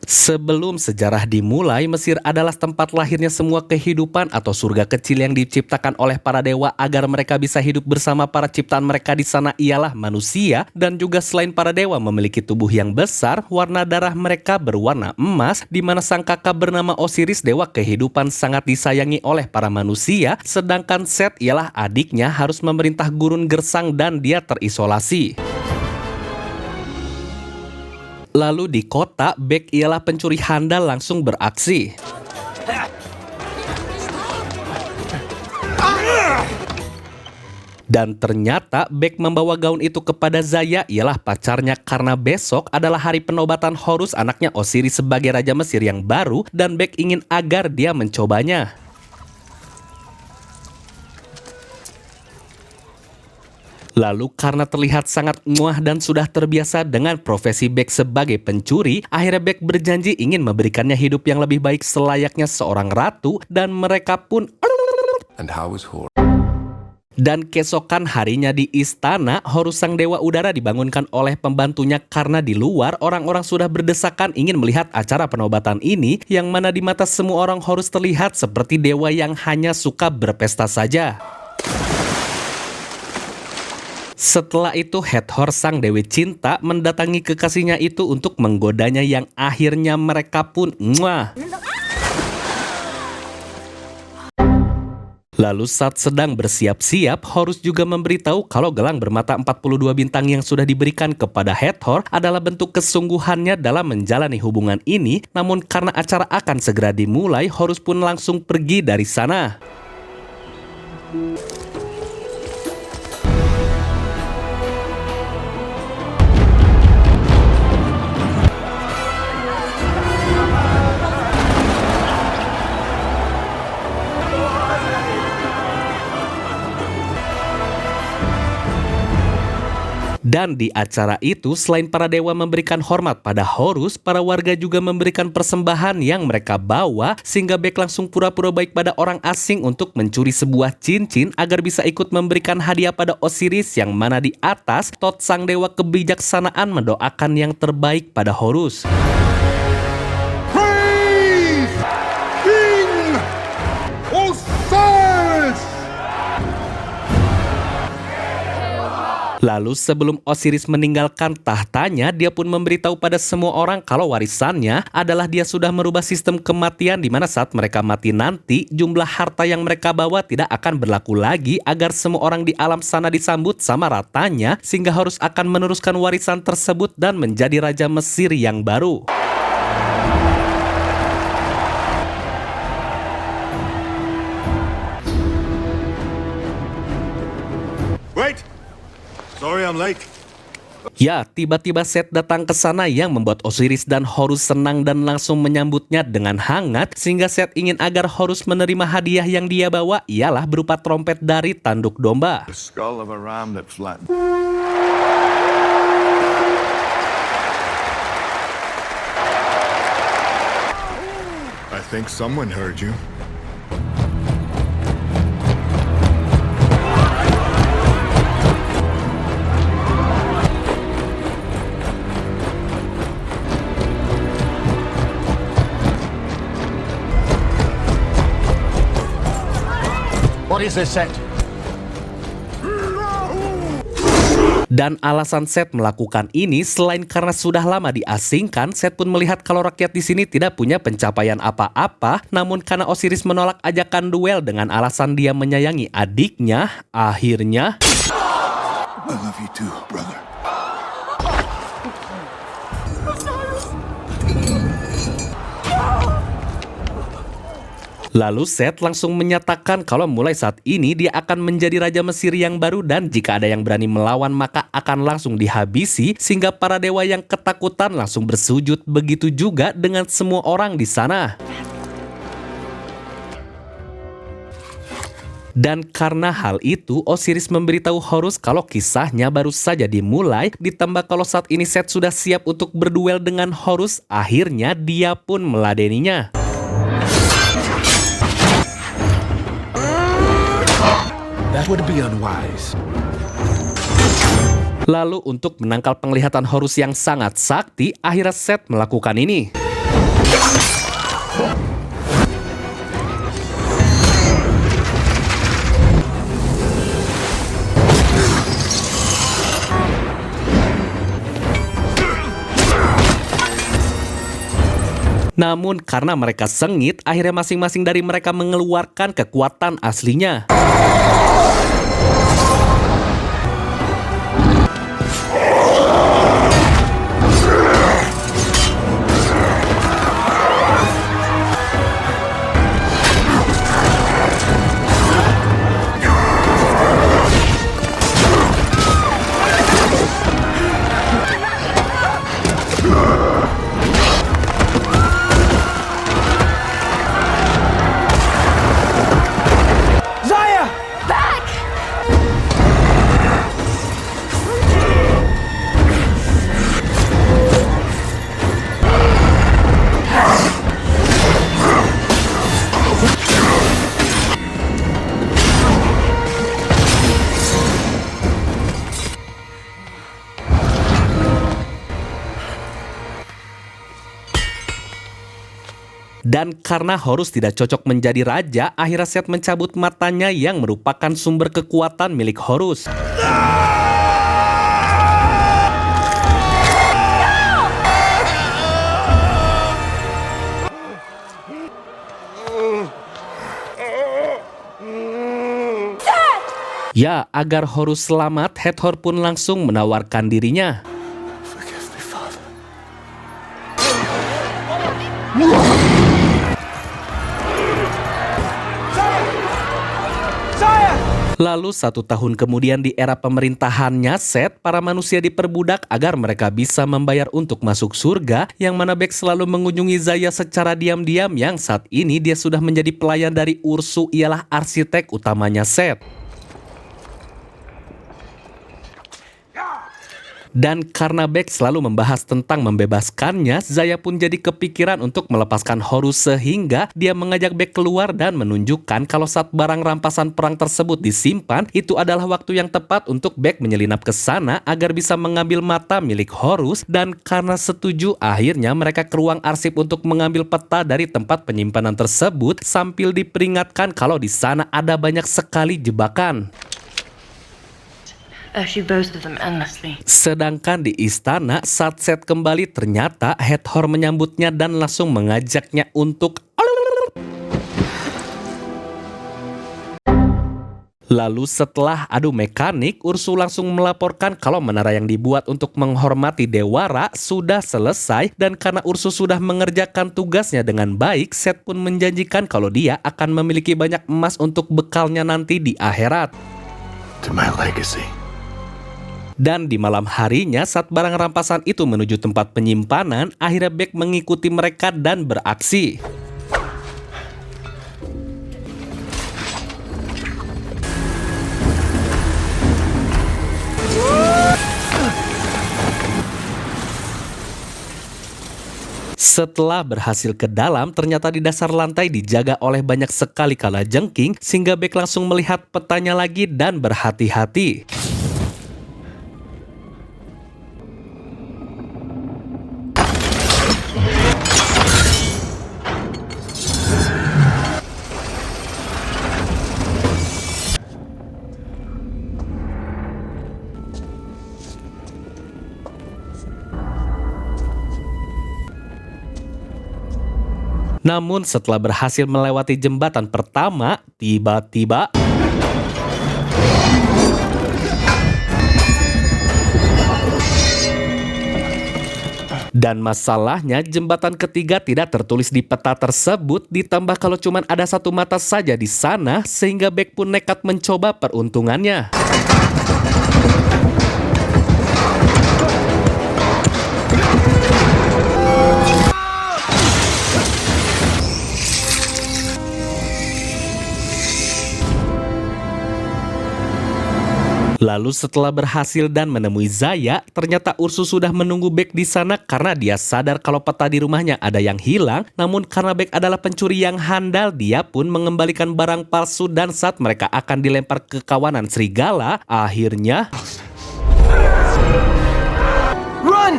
Sebelum sejarah dimulai, Mesir adalah tempat lahirnya semua kehidupan atau surga kecil yang diciptakan oleh para dewa agar mereka bisa hidup bersama para ciptaan mereka di sana ialah manusia, dan juga selain para dewa memiliki tubuh yang besar, warna darah mereka berwarna emas, di mana sang kakak bernama Osiris, dewa kehidupan, sangat disayangi oleh para manusia, sedangkan Set ialah adiknya harus memerintah gurun gersang dan dia terisolasi. Lalu di kota, Bek ialah pencuri handal langsung beraksi. Dan ternyata Bek membawa gaun itu kepada Zaya, ialah pacarnya, karena besok adalah hari penobatan Horus, anaknya Osiris, sebagai Raja Mesir yang baru, dan Bek ingin agar dia mencobanya. Lalu karena terlihat sangat muah dan sudah terbiasa dengan profesi Bek sebagai pencuri, akhirnya Bek berjanji ingin memberikannya hidup yang lebih baik selayaknya seorang ratu, dan mereka pun... Dan keesokan harinya di istana, Horus sang dewa udara dibangunkan oleh pembantunya karena di luar orang-orang sudah berdesakan ingin melihat acara penobatan ini, yang mana di mata semua orang Horus terlihat seperti dewa yang hanya suka berpesta saja. Setelah itu Hathor sang dewi cinta mendatangi kekasihnya itu untuk menggodanya, yang akhirnya mereka pun muah. Lalu saat sedang bersiap-siap, Horus juga memberitahu kalau gelang bermata 42 bintang yang sudah diberikan kepada Hathor adalah bentuk kesungguhannya dalam menjalani hubungan ini. Namun karena acara akan segera dimulai, Horus pun langsung pergi dari sana. Dan di acara itu, selain para dewa memberikan hormat pada Horus, para warga juga memberikan persembahan yang mereka bawa, sehingga Bek langsung pura-pura baik pada orang asing untuk mencuri sebuah cincin agar bisa ikut memberikan hadiah pada Osiris, yang mana di atas Tot sang dewa kebijaksanaan mendoakan yang terbaik pada Horus. Praise King Osiris! Lalu sebelum Osiris meninggalkan tahtanya, dia pun memberitahu pada semua orang kalau warisannya adalah dia sudah merubah sistem kematian, di mana saat mereka mati nanti, jumlah harta yang mereka bawa tidak akan berlaku lagi, agar semua orang di alam sana disambut sama ratanya, sehingga Horus akan meneruskan warisan tersebut dan menjadi Raja Mesir yang baru. Wait! Sorry I'm late. Ya, tiba-tiba Set datang ke sana yang membuat Osiris dan Horus senang dan langsung menyambutnya dengan hangat, sehingga Set ingin agar Horus menerima hadiah yang dia bawa, ialah berupa trompet dari tanduk domba. The skull of a ram that flattened. I think someone heard you. What is this, Set? Dan alasan Set melakukan ini selain karena sudah lama diasingkan, Set pun melihat kalau rakyat di sini tidak punya pencapaian apa-apa, namun karena Osiris menolak ajakan duel dengan alasan dia menyayangi adiknya, akhirnya I love you too, brother. lalu Set langsung menyatakan kalau mulai saat ini dia akan menjadi Raja Mesir yang baru, dan jika ada yang berani melawan maka akan langsung dihabisi, sehingga para dewa yang ketakutan langsung bersujud, begitu juga dengan semua orang di sana. Dan karena hal itu, Osiris memberitahu Horus kalau kisahnya baru saja dimulai, ditambah kalau saat ini Set sudah siap untuk berduel dengan Horus, akhirnya dia pun meladeninya. That would be unwise. Lalu untuk menangkal penglihatan Horus yang sangat sakti, akhirnya Set melakukan ini. Namun karena mereka sengit, akhirnya masing-masing dari mereka mengeluarkan kekuatan aslinya. Dan karena Horus tidak cocok menjadi raja, akhirnya Seth mencabut matanya yang merupakan sumber kekuatan milik Horus. Ya, agar Horus selamat, Hathor pun langsung menawarkan dirinya. Forgive me, Father. Lalu 1 tahun kemudian di era pemerintahannya Seth, para manusia diperbudak agar mereka bisa membayar untuk masuk surga, yang mana Bek selalu mengunjungi Zaya secara diam-diam, yang saat ini dia sudah menjadi pelayan dari Ursu, ialah arsitek utamanya Seth. Dan karena Bek selalu membahas tentang membebaskannya, Zaya pun jadi kepikiran untuk melepaskan Horus, sehingga dia mengajak Bek keluar dan menunjukkan kalau saat barang rampasan perang tersebut disimpan, itu adalah waktu yang tepat untuk Bek menyelinap ke sana agar bisa mengambil mata milik Horus. Dan karena setuju, akhirnya mereka ke ruang arsip untuk mengambil peta dari tempat penyimpanan tersebut, sambil diperingatkan kalau di sana ada banyak sekali jebakan. She boasted them endlessly. Sedangkan di istana, saat Seth kembali, ternyata Hathor menyambutnya dan langsung mengajaknya untuk... Lalu setelah adu mekanik, Ursu langsung melaporkan kalau menara yang dibuat untuk menghormati Dewara sudah selesai, dan karena Ursu sudah mengerjakan tugasnya dengan baik, Seth pun menjanjikan kalau dia akan memiliki banyak emas untuk bekalnya nanti di akhirat. To my legacy. Dan di malam harinya, saat barang rampasan itu menuju tempat penyimpanan, akhirnya Bek mengikuti mereka dan beraksi. Setelah berhasil ke dalam, ternyata di dasar lantai dijaga oleh banyak sekali kalajengking, sehingga Bek langsung melihat petanya lagi dan berhati-hati. Namun setelah berhasil melewati jembatan pertama, tiba-tiba... Dan masalahnya, jembatan ketiga tidak tertulis di peta tersebut, ditambah kalau cuma ada satu mata saja di sana, sehingga Bek pun nekat mencoba peruntungannya. Lalu setelah berhasil dan menemui Zaya, ternyata Ursu sudah menunggu Bek di sana karena dia sadar kalau peta di rumahnya ada yang hilang. Namun karena Bek adalah pencuri yang handal, dia pun mengembalikan barang palsu, dan saat mereka akan dilempar ke kawanan serigala, akhirnya... Run!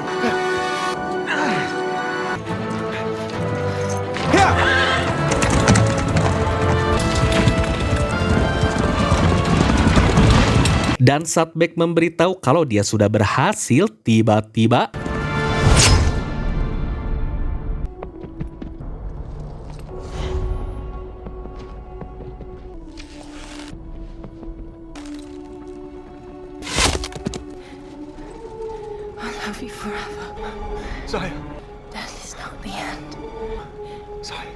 Dan saat Beck memberitahu kalau dia sudah berhasil, tiba-tiba I'll love you forever. Saya. Death is not the end. Saya.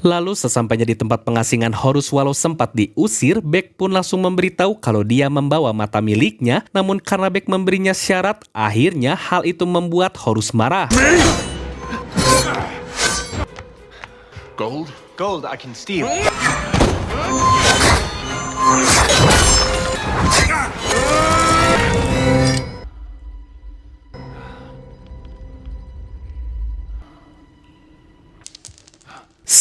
lalu sesampainya di tempat pengasingan Horus walau sempat diusir, Beck pun langsung memberitahu kalau dia membawa mata miliknya, namun karena Beck memberinya syarat, akhirnya hal itu membuat Horus marah. Gold? Gold I can steal.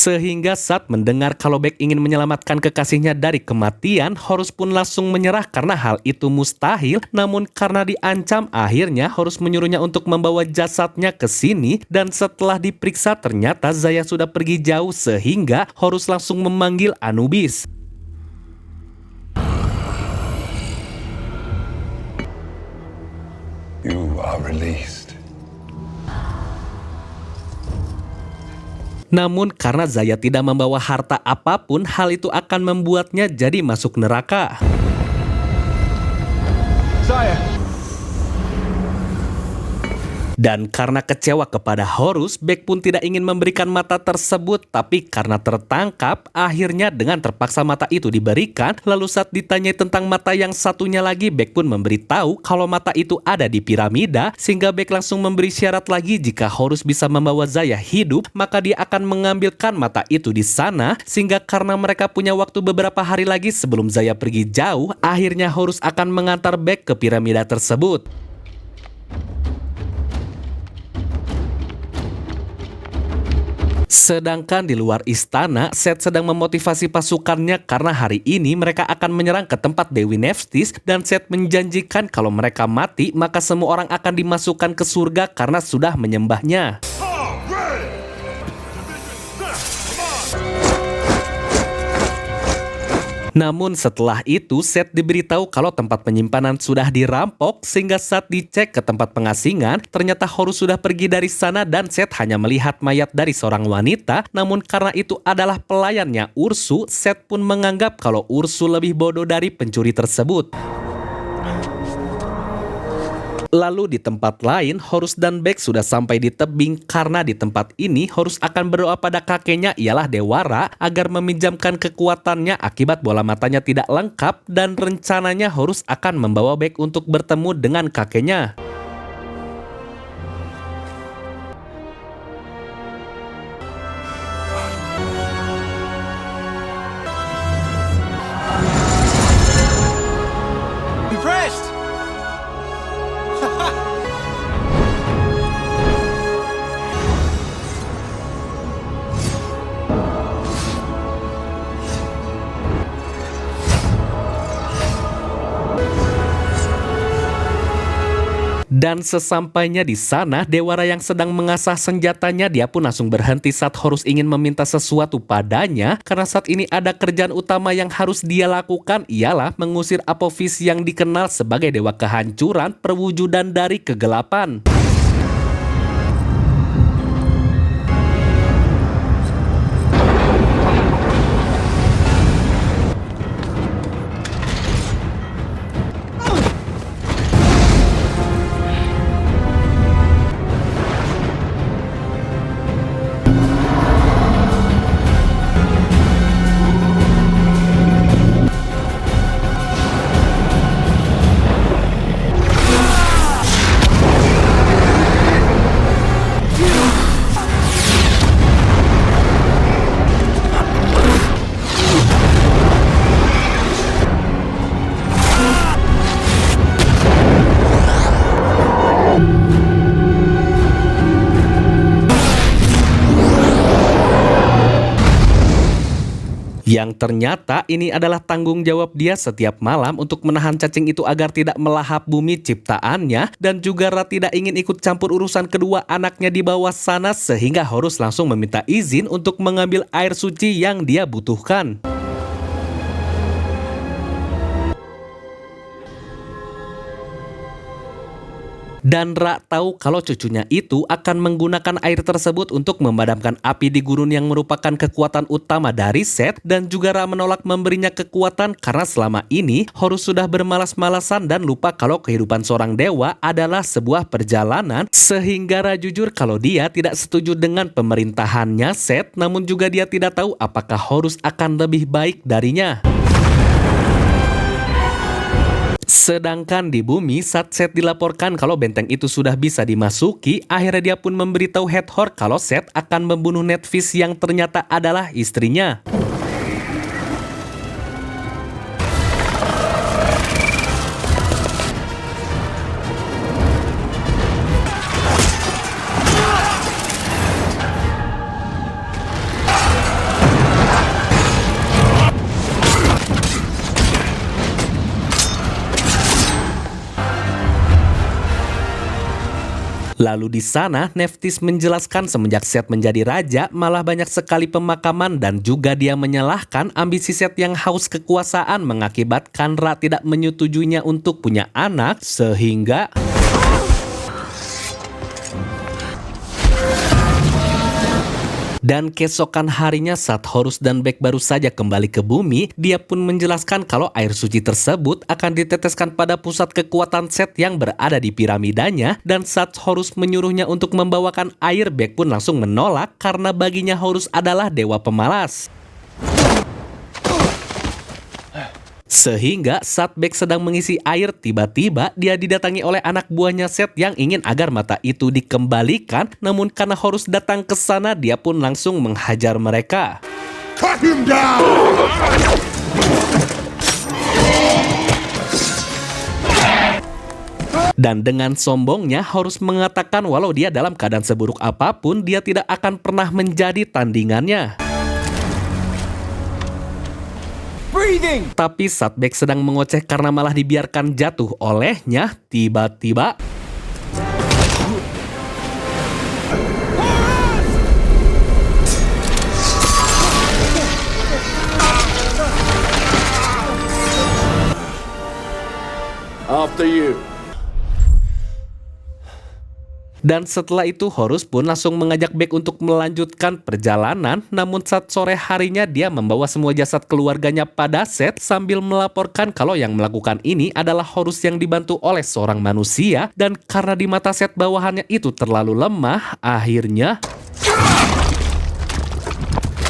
Sehingga saat mendengar kalau Beck ingin menyelamatkan kekasihnya dari kematian, Horus pun langsung menyerah karena hal itu mustahil. Namun karena diancam, akhirnya Horus menyuruhnya untuk membawa jasadnya ke sini. Dan setelah diperiksa ternyata Zaya sudah pergi jauh, sehingga Horus langsung memanggil Anubis. You are released. Namun karena Zaya tidak membawa harta apapun, hal itu akan membuatnya jadi masuk neraka. Saya. Dan karena kecewa kepada Horus, Beck pun tidak ingin memberikan mata tersebut. Tapi karena tertangkap, akhirnya dengan terpaksa mata itu diberikan. Lalu saat ditanyai tentang mata yang satunya lagi, Beck pun memberitahu kalau mata itu ada di piramida. Sehingga Beck langsung memberi syarat lagi jika Horus bisa membawa Zaya hidup, maka dia akan mengambilkan mata itu di sana. Sehingga karena mereka punya waktu beberapa hari lagi sebelum Zaya pergi jauh, akhirnya Horus akan mengantar Beck ke piramida tersebut. Sedangkan di luar istana, Seth sedang memotivasi pasukannya karena hari ini mereka akan menyerang ke tempat Dewi Nephthys dan Seth menjanjikan kalau mereka mati maka semua orang akan dimasukkan ke surga karena sudah menyembahnya. Namun setelah itu Seth diberitahu kalau tempat penyimpanan sudah dirampok sehingga saat dicek ke tempat pengasingan ternyata Horus sudah pergi dari sana dan Seth hanya melihat mayat dari seorang wanita. Namun karena itu adalah pelayannya Ursu, Seth pun menganggap kalau Ursu lebih bodoh dari pencuri tersebut. Lalu di tempat lain, Horus dan Beck sudah sampai di tebing karena di tempat ini Horus akan berdoa pada kakeknya ialah Dewara agar meminjamkan kekuatannya akibat bola matanya tidak lengkap dan rencananya Horus akan membawa Beck untuk bertemu dengan kakeknya. Impressed? Dan sesampainya di sana, Dewara yang sedang mengasah senjatanya dia pun langsung berhenti saat Horus ingin meminta sesuatu padanya. Karena saat ini ada kerjaan utama yang harus dia lakukan ialah mengusir Apophis yang dikenal sebagai dewa kehancuran perwujudan dari kegelapan. Yang ternyata ini adalah tanggung jawab dia setiap malam untuk menahan cacing itu agar tidak melahap bumi ciptaannya, dan juga Ra tidak ingin ikut campur urusan kedua anaknya di bawah sana sehingga Horus langsung meminta izin untuk mengambil air suci yang dia butuhkan. Dan Ra tahu kalau cucunya itu akan menggunakan air tersebut untuk memadamkan api di gurun yang merupakan kekuatan utama dari Seth, dan juga Ra menolak memberinya kekuatan karena selama ini Horus sudah bermalas-malasan dan lupa kalau kehidupan seorang dewa adalah sebuah perjalanan, sehingga Ra jujur kalau dia tidak setuju dengan pemerintahannya Seth, namun juga dia tidak tahu apakah Horus akan lebih baik darinya. Sedangkan di bumi, saat Seth dilaporkan kalau benteng itu sudah bisa dimasuki, akhirnya dia pun memberitahu Hathor kalau Seth akan membunuh Nethys yang ternyata adalah istrinya. Lalu di sana, Nethys menjelaskan semenjak Seth menjadi raja, malah banyak sekali pemakaman, dan juga dia menyalahkan ambisi Seth yang haus kekuasaan mengakibatkan Ra tidak menyetujuinya untuk punya anak, sehingga dan keesokan harinya saat Horus dan Bek baru saja kembali ke bumi, dia pun menjelaskan kalau air suci tersebut akan diteteskan pada pusat kekuatan Seth yang berada di piramidanya, dan saat Horus menyuruhnya untuk membawakan air, Bek pun langsung menolak karena baginya Horus adalah dewa pemalas. Sehingga saat Bek sedang mengisi air, tiba-tiba dia didatangi oleh anak buahnya Seth yang ingin agar mata itu dikembalikan, namun karena Horus datang ke sana, dia pun langsung menghajar mereka. Cut him down! Dan dengan sombongnya, Horus mengatakan walau dia dalam keadaan seburuk apapun, dia tidak akan pernah menjadi tandingannya. Breathing! Tapi saat Bek sedang mengoceh karena malah dibiarkan jatuh olehnya, tiba-tiba After you. dan setelah itu Horus pun langsung mengajak Bek untuk melanjutkan perjalanan, namun saat sore harinya dia membawa semua jasad keluarganya pada Seth sambil melaporkan kalau yang melakukan ini adalah Horus yang dibantu oleh seorang manusia, dan karena di mata Seth bawahannya itu terlalu lemah, akhirnya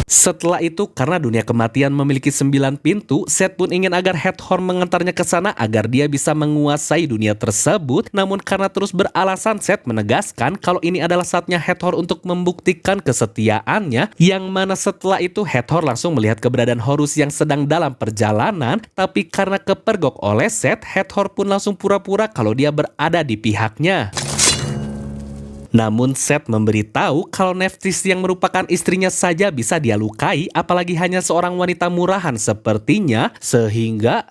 setelah itu, karena dunia kematian memiliki 9 pintu, Seth pun ingin agar Hathor mengantarnya ke sana agar dia bisa menguasai dunia tersebut. Namun karena terus beralasan, Seth menegaskan kalau ini adalah saatnya Hathor untuk membuktikan kesetiaannya, yang mana setelah itu Hathor langsung melihat keberadaan Horus yang sedang dalam perjalanan. Tapi karena kepergok oleh Seth, Hathor pun langsung pura-pura kalau dia berada di pihaknya. Namun Seth memberitahu kalau Nethys yang merupakan istrinya saja bisa dia lukai, apalagi hanya seorang wanita murahan sepertinya, sehingga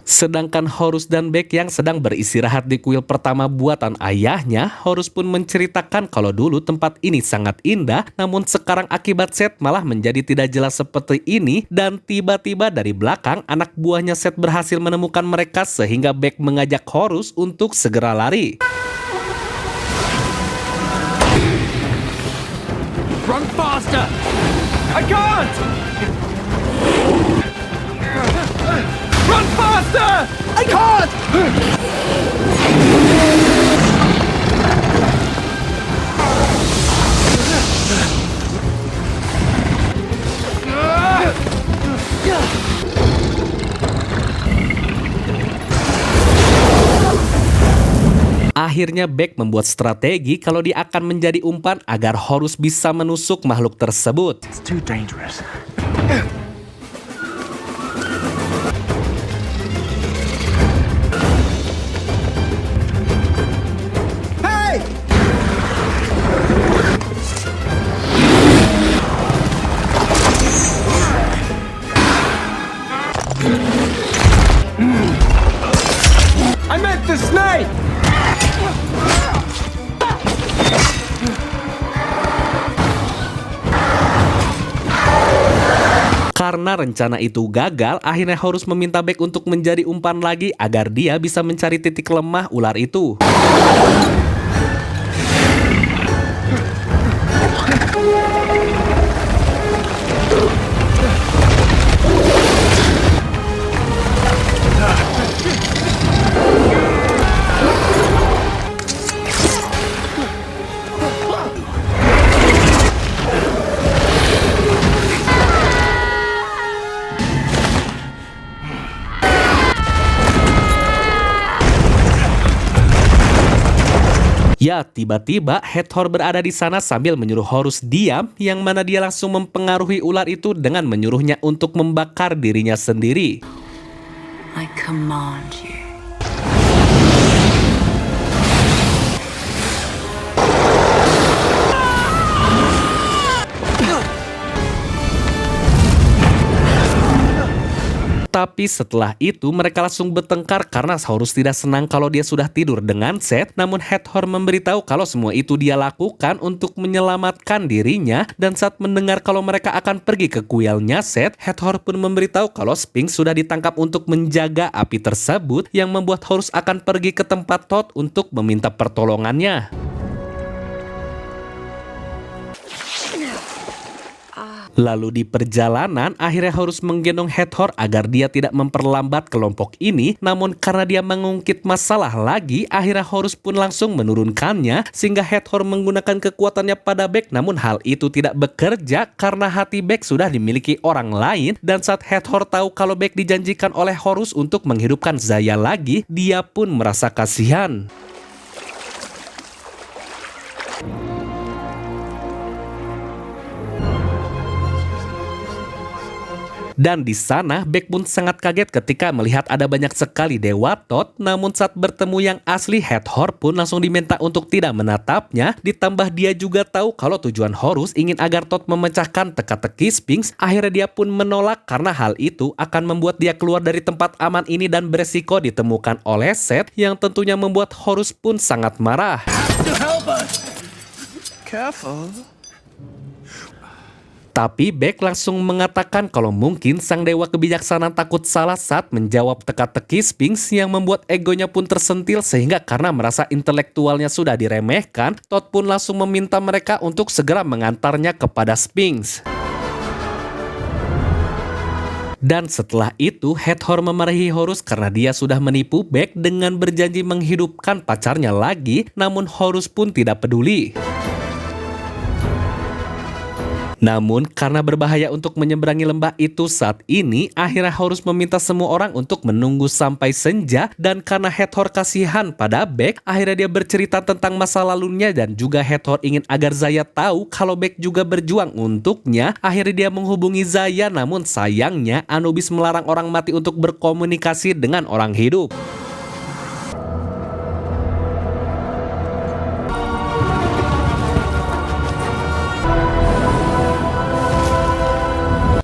sedangkan Horus dan Bek yang sedang beristirahat di kuil pertama buatan ayahnya, Horus pun menceritakan kalau dulu tempat ini sangat indah, namun sekarang akibat Seth malah menjadi tidak jelas seperti ini, dan tiba-tiba dari belakang anak buahnya Seth berhasil menemukan mereka sehingga Bek mengajak Horus untuk segera lari. Run faster! I can't! Run faster! I can't! Akhirnya Bek membuat strategi kalau dia akan menjadi umpan agar Horus bisa menusuk makhluk tersebut. It's too dangerous. Hey! I meant the snake! Karena rencana itu gagal, akhirnya Horus meminta Beck untuk menjadi umpan lagi agar dia bisa mencari titik lemah ular itu. Ya, tiba-tiba Hathor berada di sana sambil menyuruh Horus diam, yang mana dia langsung mempengaruhi ular itu dengan menyuruhnya untuk membakar dirinya sendiri. I command you. Tapi setelah itu mereka langsung bertengkar karena Horus tidak senang kalau dia sudah tidur dengan Seth. Namun Hathor memberitahu kalau semua itu dia lakukan untuk menyelamatkan dirinya. Dan saat mendengar kalau mereka akan pergi ke kuilnya Seth, Hathor pun memberitahu kalau Sphinx sudah ditangkap untuk menjaga api tersebut, yang membuat Horus akan pergi ke tempat Thoth untuk meminta pertolongannya. Lalu di perjalanan, akhirnya Horus menggendong Hathor agar dia tidak memperlambat kelompok ini. Namun karena dia mengungkit masalah lagi, akhirnya Horus pun langsung menurunkannya, sehingga Hathor menggunakan kekuatannya pada Beck. Namun hal itu tidak bekerja karena hati Beck sudah dimiliki orang lain. Dan saat Hathor tahu kalau Beck dijanjikan oleh Horus untuk menghidupkan Zaya lagi, dia pun merasa kasihan. Dan di sana, Beck pun sangat kaget ketika melihat ada banyak sekali dewa Thoth. Namun saat bertemu yang asli, Hathor pun langsung diminta untuk tidak menatapnya. Ditambah dia juga tahu kalau tujuan Horus ingin agar Thoth memecahkan teka-teki Sphinx. Akhirnya dia pun menolak karena hal itu akan membuat dia keluar dari tempat aman ini dan beresiko ditemukan oleh Seth, yang tentunya membuat Horus pun sangat marah. Careful. Tapi Beck langsung mengatakan kalau mungkin sang dewa kebijaksanaan takut salah saat menjawab teka-teki Sphinx, yang membuat egonya pun tersentil, sehingga karena merasa intelektualnya sudah diremehkan, Thoth pun langsung meminta mereka untuk segera mengantarnya kepada Sphinx. Dan setelah itu, Hathor memarahi Horus karena dia sudah menipu Beck dengan berjanji menghidupkan pacarnya lagi. Namun Horus pun tidak peduli. Namun karena berbahaya untuk menyeberangi lembah itu saat ini, akhirnya Horus meminta semua orang untuk menunggu sampai senja. Dan karena Hathor kasihan pada Beck, akhirnya dia bercerita tentang masa lalunya. Dan juga Hathor ingin agar Zaya tahu kalau Beck juga berjuang untuknya. Akhirnya dia menghubungi Zaya, namun sayangnya Anubis melarang orang mati untuk berkomunikasi dengan orang hidup.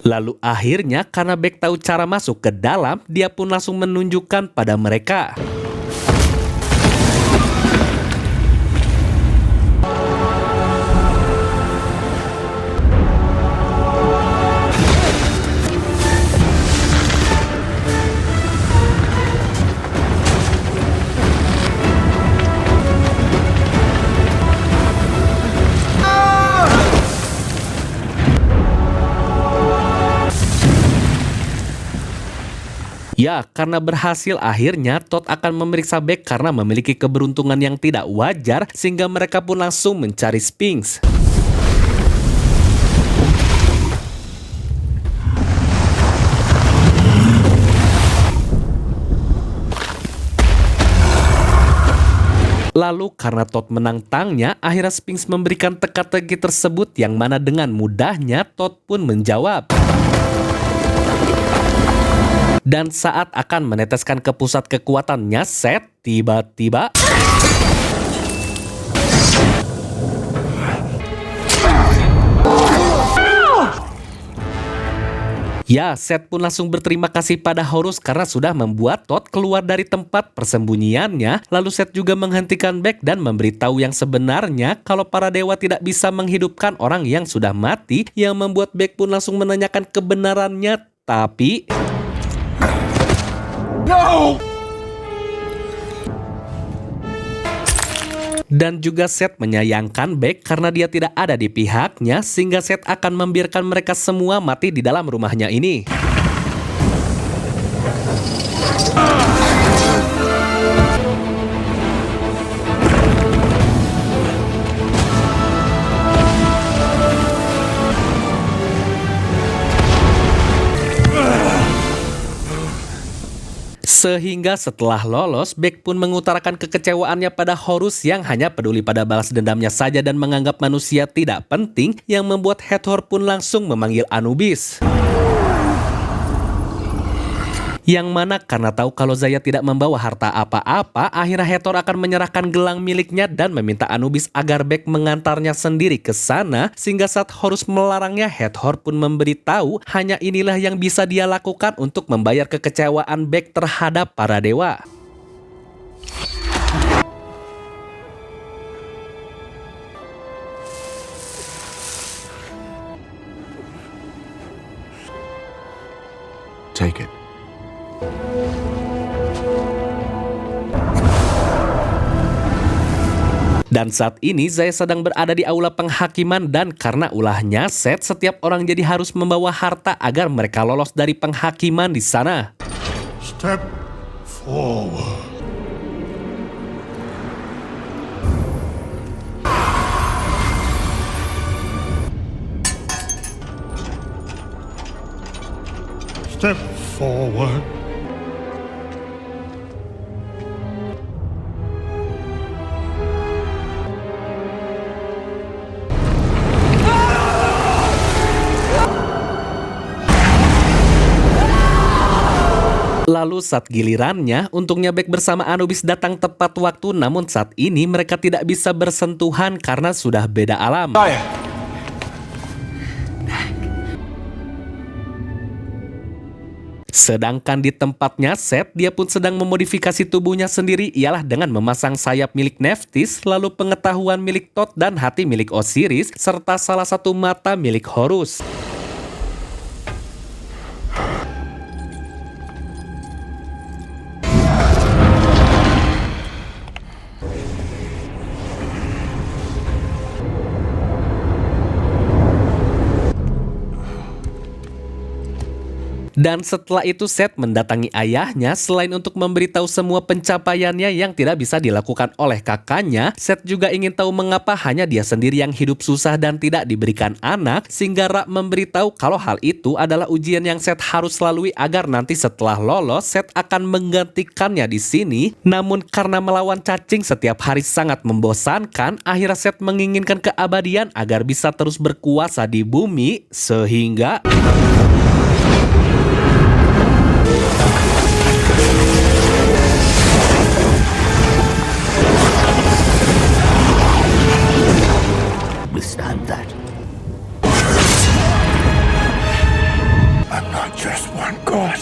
Lalu akhirnya karena Beck tahu cara masuk ke dalam, dia pun langsung menunjukkan pada mereka. Ya, karena berhasil akhirnya Thoth akan memeriksa Beck karena memiliki keberuntungan yang tidak wajar, sehingga mereka pun langsung mencari Sphinx. Lalu karena Thoth menantangnya, akhirnya Sphinx memberikan teka-teki tersebut, yang mana dengan mudahnya Thoth pun menjawab. Dan saat akan meneteskan ke pusat kekuatannya Seth, tiba-tiba Ya, Seth pun langsung berterima kasih pada Horus karena sudah membuat Todd keluar dari tempat persembunyiannya. Lalu Seth juga menghentikan Beck dan memberitahu yang sebenarnya kalau para dewa tidak bisa menghidupkan orang yang sudah mati, yang membuat Beck pun langsung menanyakan kebenarannya. Tapi No! dan juga Seth menyayangkan Beck karena dia tidak ada di pihaknya, sehingga Seth akan membiarkan mereka semua mati di dalam rumahnya ini. Sehingga setelah lolos, Beck pun mengutarakan kekecewaannya pada Horus yang hanya peduli pada balas dendamnya saja dan menganggap manusia tidak penting, yang membuat Hathor pun langsung memanggil Anubis. Yang mana karena tahu kalau Zaya tidak membawa harta apa-apa, akhirnya Hathor akan menyerahkan gelang miliknya dan meminta Anubis agar Beck mengantarnya sendiri ke sana, sehingga saat Horus melarangnya, Hathor pun memberitahu hanya inilah yang bisa dia lakukan untuk membayar kekecewaan Beck terhadap para dewa. Take it. Dan saat ini Zaya sedang berada di aula penghakiman dan karena ulahnya Seth, setiap orang jadi harus membawa harta agar mereka lolos dari penghakiman di sana. Step forward. Step forward. Lalu saat gilirannya, untungnya Beck bersama Anubis datang tepat waktu, namun saat ini mereka tidak bisa bersentuhan karena sudah beda alam. Zaya! Sedangkan di tempatnya Seth, dia pun sedang memodifikasi tubuhnya sendiri, ialah dengan memasang sayap milik Nephthys, lalu pengetahuan milik Thoth dan hati milik Osiris, serta salah satu mata milik Horus. Dan setelah itu Seth mendatangi ayahnya. Selain untuk memberitahu semua pencapaiannya yang tidak bisa dilakukan oleh kakaknya, Seth juga ingin tahu mengapa hanya dia sendiri yang hidup susah dan tidak diberikan anak, sehingga Ra memberitahu kalau hal itu adalah ujian yang Seth harus lalui agar nanti setelah lolos Seth akan menggantikannya di sini. Namun karena melawan cacing setiap hari sangat membosankan, akhirnya Seth menginginkan keabadian agar bisa terus berkuasa di bumi, sehingga Withstand that. I'm not just one god.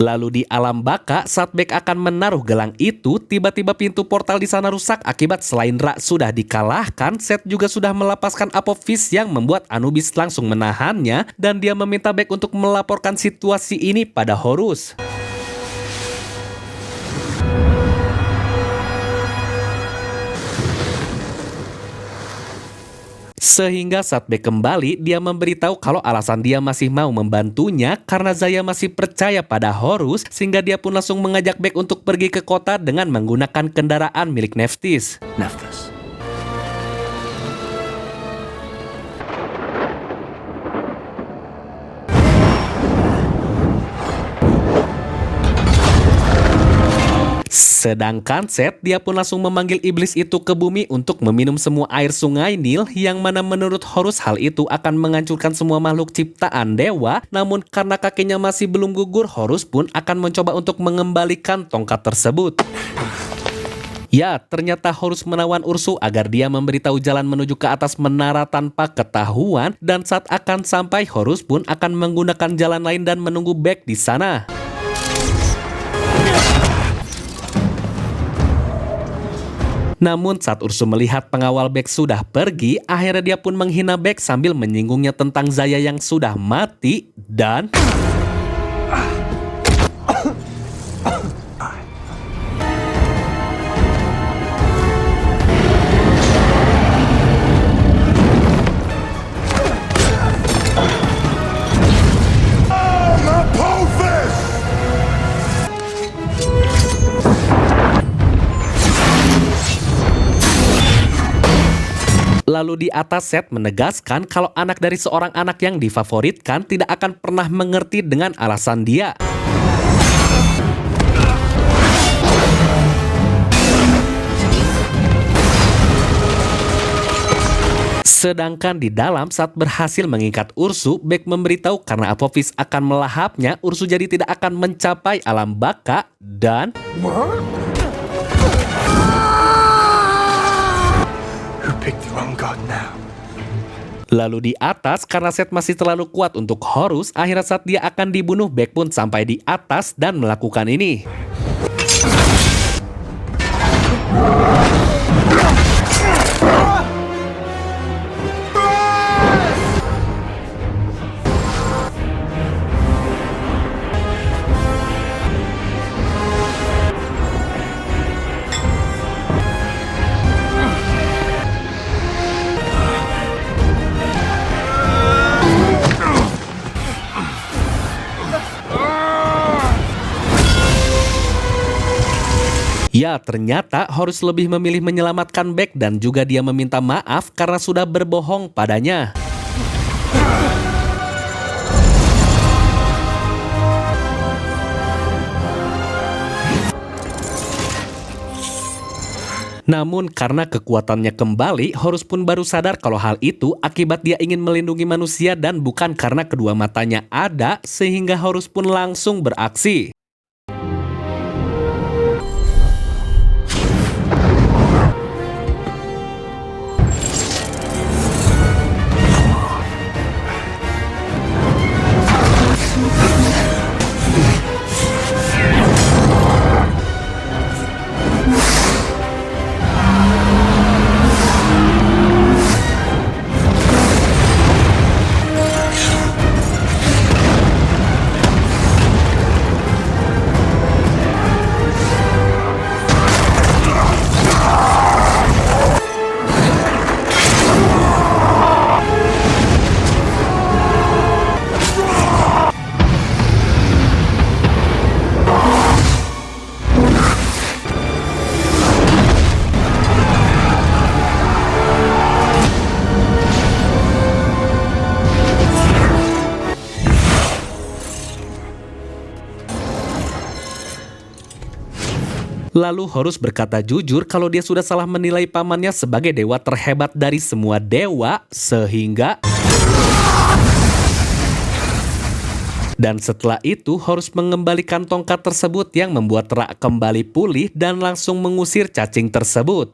lalu di alam baka, saat Beck akan menaruh gelang itu, tiba-tiba pintu portal di sana rusak akibat selain Ra sudah dikalahkan, Seth juga sudah melepaskan Apophis yang membuat Anubis langsung menahannya, dan dia meminta Beck untuk melaporkan situasi ini pada Horus. Sehingga saat Beck kembali, dia memberitahu kalau alasan dia masih mau membantunya karena Zaya masih percaya pada Horus, sehingga dia pun langsung mengajak Beck untuk pergi ke kota dengan menggunakan kendaraan milik Nephthys. Nephthys. Sedangkan Seth, dia pun langsung memanggil iblis itu ke bumi untuk meminum semua air sungai Nil, yang mana menurut Horus hal itu akan menghancurkan semua makhluk ciptaan dewa. Namun karena kakinya masih belum gugur, Horus pun akan mencoba untuk mengembalikan tongkat tersebut. Ya, ternyata Horus menawan Ursu agar dia memberitahu jalan menuju ke atas menara tanpa ketahuan, dan saat akan sampai, Horus pun akan menggunakan jalan lain dan menunggu Bek di sana. Namun saat Ursu melihat pengawal Bek sudah pergi, akhirnya dia pun menghina Bek sambil menyinggungnya tentang Zaya yang sudah mati dan... Lalu di atas Seth menegaskan kalau anak dari seorang anak yang difavoritkan tidak akan pernah mengerti dengan alasan dia. Sedangkan di dalam saat berhasil mengikat Ursu, Bek memberitahu karena Apophis akan melahapnya, Ursu jadi tidak akan mencapai alam baka dan... Pick the wrong god now. Lalu di atas, karena Seth masih terlalu kuat untuk Horus, akhirnya saat dia akan dibunuh, Bek pun sampai di atas dan melakukan ini. Ya, ternyata Horus lebih memilih menyelamatkan Bek dan juga dia meminta maaf karena sudah berbohong padanya. Namun karena kekuatannya kembali, Horus pun baru sadar kalau hal itu akibat dia ingin melindungi manusia dan bukan karena kedua matanya ada, sehingga Horus pun langsung beraksi. Lalu Horus berkata jujur kalau dia sudah salah menilai pamannya sebagai dewa terhebat dari semua dewa, sehingga... Dan setelah itu Horus mengembalikan tongkat tersebut yang membuat Ra kembali pulih dan langsung mengusir cacing tersebut.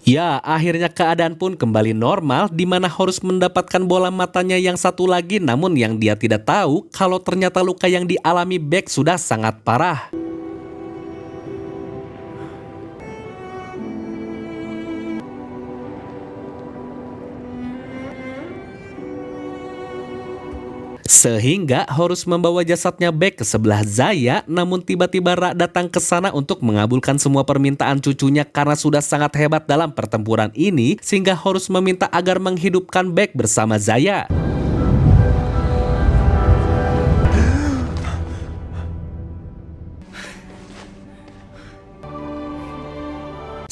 Ya, akhirnya keadaan pun kembali normal, di mana Horus mendapatkan bola matanya yang satu lagi, namun yang dia tidak tahu kalau ternyata luka yang dialami Bek sudah sangat parah. Sehingga Horus membawa jasadnya Bek ke sebelah Zaya, namun tiba-tiba Ra datang ke sana untuk mengabulkan semua permintaan cucunya karena sudah sangat hebat dalam pertempuran ini, sehingga Horus meminta agar menghidupkan Bek bersama Zaya.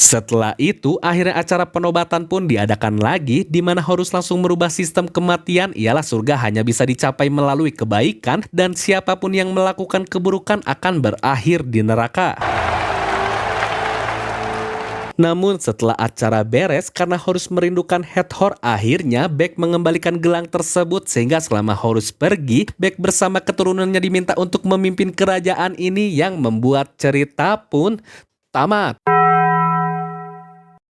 Setelah itu, akhirnya acara penobatan pun diadakan lagi, di mana Horus langsung merubah sistem kematian, ialah surga hanya bisa dicapai melalui kebaikan, dan siapapun yang melakukan keburukan akan berakhir di neraka. Namun setelah acara beres, karena Horus merindukan Hathor, akhirnya Beck mengembalikan gelang tersebut, sehingga selama Horus pergi, Beck bersama keturunannya diminta untuk memimpin kerajaan ini, yang membuat cerita pun tamat.